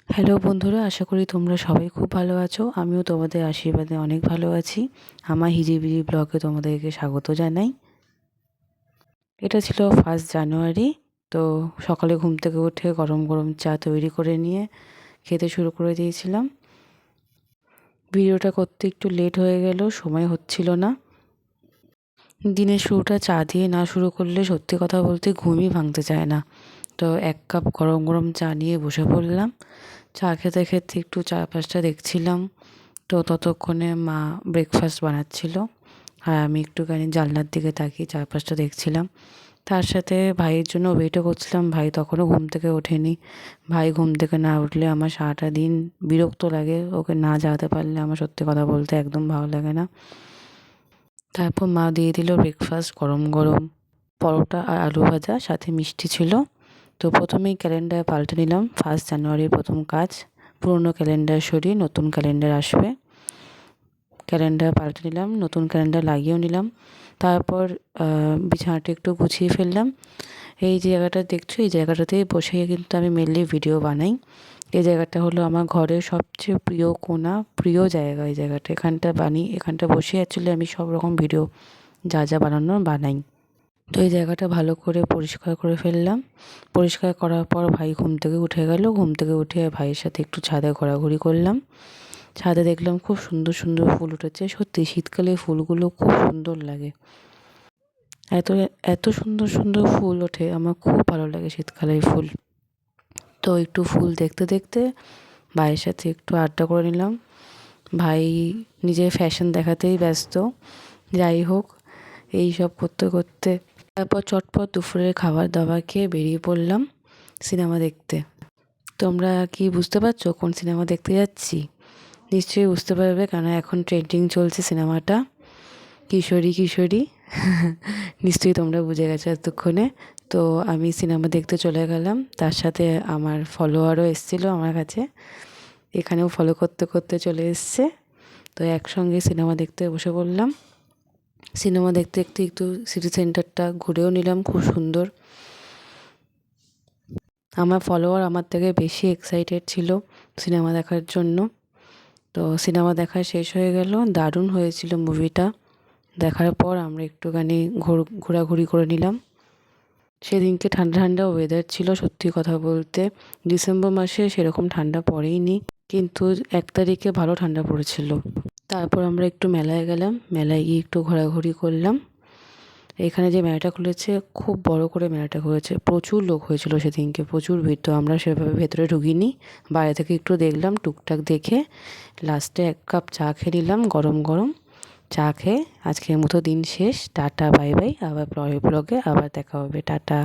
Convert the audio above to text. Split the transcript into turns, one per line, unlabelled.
Hello বন্ধুরা, আশা করি তোমরা সবাই খুব ভালো আছো। আমিও তোমাদের আশীর্বাদে অনেক ভালো আছি। আমার হিজিবিজি ব্লগে তোমাদেরকে স্বাগত জানাই। এটা ছিল 1 জানুয়ারি। তো সকালে ঘুম থেকে উঠে গরম গরম চা তৈরি করে নিয়ে খেতে শুরু করে দিয়েছিলাম। ভিডিওটা করতে একটু লেট হয়ে গেল, সময় হচ্ছিল না। দিনের শুরুটা চা দিয়ে না শুরু করলে সত্যি কথা বলতে ঘুমই ভাঙতে চায় না। তো 1 কাপ গরম গরম চা নিয়ে বসে পড়লাম। চা খেতে খেতে একটু চারপাশটা দেখছিলাম। তো ততক্ষণে মা ব্রেকফাস্ট বানাচ্ছিল, আর আমি একটুখানি জানলার দিকে তাকিয়ে চারপাশটা দেখছিলাম। তার সাথে ভাইয়ের জন্য ওয়েটও করছিলাম। ভাই তখনও ঘুম থেকে ওঠেনি। ভাই ঘুম থেকে না উঠলে আমার সারাটা দিন বিরক্ত লাগে। ওকে না জাগাতে পারলে আমার সত্যি কথা বলতে একদম ভালো লাগে না। তারপর মা দিয়ে দিল ব্রেকফাস্ট, গরম গরম পরোটা আর আলু ভাজা, সাথে মিষ্টি ছিল। তো প্রথমেই ক্যালেন্ডার পাল্টে নিলাম। 1 জানুয়ারির প্রথম কাজ, পুরনো ক্যালেন্ডার সরিয়ে নতুন ক্যালেন্ডার আসবে। ক্যালেন্ডার পাল্টে নিলাম, নতুন ক্যালেন্ডার লাগিয়েও নিলাম। তারপর বিছানাটা একটু গুছিয়ে ফেললাম। এই যে জায়গাটা দেখছো, এই জায়গাটাতেই বসে কিন্তু আমি মেনলি ভিডিও বানাই। এই জায়গাটা হলো আমার ঘরের সবচেয়ে প্রিয় কোণা, প্রিয় জায়গা। এই জায়গাটা, এখানটা এখানটা বসে অ্যাকচুয়ালি আমি সব রকম ভিডিও যা যা বানানোর বানাই। তো এই জায়গাটা ভালো করে পরিষ্কার করে ফেললাম। পরিষ্কার করার পর ভাই ঘুম থেকে উঠে গেল। ঘুম থেকে উঠে ভাইয়ের সাথে একটু ছাদে ঘোরাঘুরি করলাম। ছাদে দেখলাম খুব সুন্দর সুন্দর ফুল উঠেছে। সত্যি শীতকালে ফুলগুলো খুব সুন্দর লাগে। এত এত সুন্দর সুন্দর ফুল ওঠে, আমার খুব ভালো লাগে শীতকালের ফুল। তো একটু ফুল দেখতে দেখতে ভাইয়ের সাথে একটু আড্ডা করে নিলাম। ভাই নিজের ফ্যাশন দেখাতেই ব্যস্ত। যাই হোক, এই সব করতে করতে তারপর চটপট দুপুরের খাবার দাবার খেয়ে বেরিয়ে পড়লাম সিনেমা দেখতে। তোমরা কি বুঝতে পারছো কোন সিনেমা দেখতে যাচ্ছি? নিশ্চয়ই বুঝতে পারবে, কেন এখন ট্রেন্ডিং চলছে সিনেমাটা, কিশোরী কিশোরী। নিশ্চয়ই তোমরা বুঝে গেছো এতক্ষণে। তো আমি সিনেমা দেখতে চলে গেলাম। তার সাথে আমার ফলোয়ারও এসেছিলো আমার কাছে, এখানেও ফলো করতে করতে চলে এসছে। তো একসঙ্গে সিনেমা দেখতে বসে পড়লাম। সিনেমা দেখতে দেখতে একটু সিটি সেন্টারটা ঘুরেও নিলাম, খুব সুন্দর। আমার ফলোয়ার আমার থেকে বেশি এক্সাইটেড ছিল সিনেমা দেখার জন্য। তো সিনেমা দেখা শেষ হয়ে গেল, দারুণ হয়েছিল মুভিটা। দেখার পর আমরা একটুখানি ঘোরাঘুরি করে নিলাম। সেদিনকে ঠান্ডা ঠান্ডা ওয়েদার ছিল, সত্যি কথা বলতে ডিসেম্বর মাসে সেরকম ঠান্ডা পড়েইনি, কিন্তু 1 তারিখে ভালো ঠান্ডা পড়েছিল। তারপর আমরা একটু মেলায় গেলাম, মেলায় গিয়ে একটু ঘোরাঘুরি করলাম। এখানে যে মেলাটা খুলেছে, খুব বড় করে মেলাটা খুলেছে, প্রচুর লোক হয়েছিল সেদিনকে, প্রচুর ভিড়। তো আমরা সেভাবে ভেতরে ঢুকিনি, বাইরে থেকে একটু দেখলাম, টুকটাক দেখে লাস্টে 1 কাপ চা খেয়ে নিলাম গরম গরম। চা খেয়ে আজকের মতো দিন শেষ। টাটা, বাই বাই, আবার পরের ব্লগে আবার দেখা হবে। টাটা।